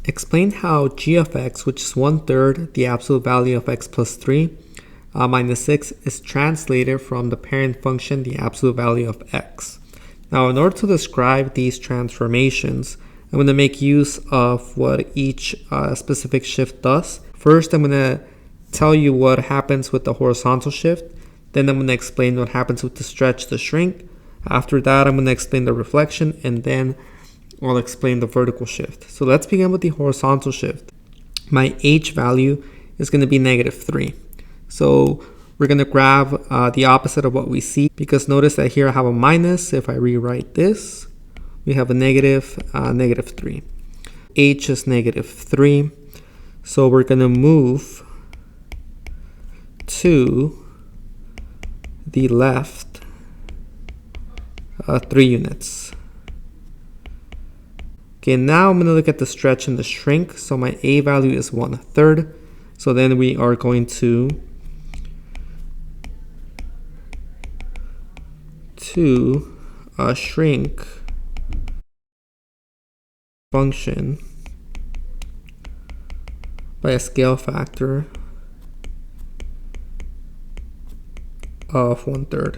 Explain how g of x, which is 1/3 the absolute value of x plus 3 minus 6, is translated from the parent function, the absolute value of x. Now, in order to describe these transformations, I'm going to make use of what each specific shift does. First, I'm going to tell you what happens with the horizontal shift. Then I'm going to explain what happens with the stretch to shrink. After that, I'm going to explain the reflection, and then I'll explain the vertical shift. So let's begin with the horizontal shift. My h value is going to be -3. So we're going to grab the opposite of what we see, because notice that here I have a minus. If I rewrite this, we have a -3. H is -3. So we're going to move to the left 3 units. Okay, now I'm going to look at the stretch and the shrink. So my a value is 1/3. So then we are going to shrink function by a scale factor of 1/3.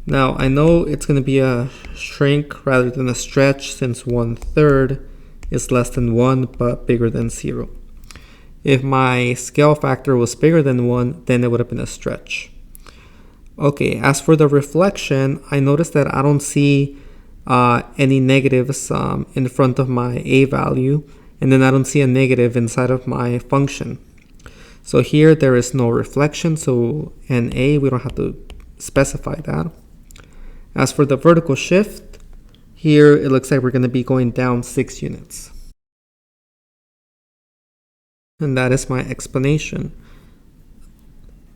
Now I know it's going to be a shrink rather than a stretch, since 1/3 is less than 1 but bigger than 0. If my scale factor was bigger than 1, then it would have been a stretch. Okay, as for the reflection, I noticed that I don't see any negatives in front of my a value, and then I don't see a negative inside of my function. So here there is no reflection, so in a we don't have to specify that. As for the vertical shift, here it looks like we're going to be going down 6 units. And that is my explanation.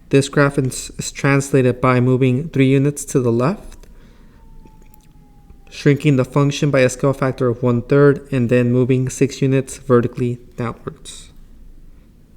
This graph is translated by moving 3 units to the left, shrinking the function by a scale factor of 1/3, and then moving 6 units vertically downwards.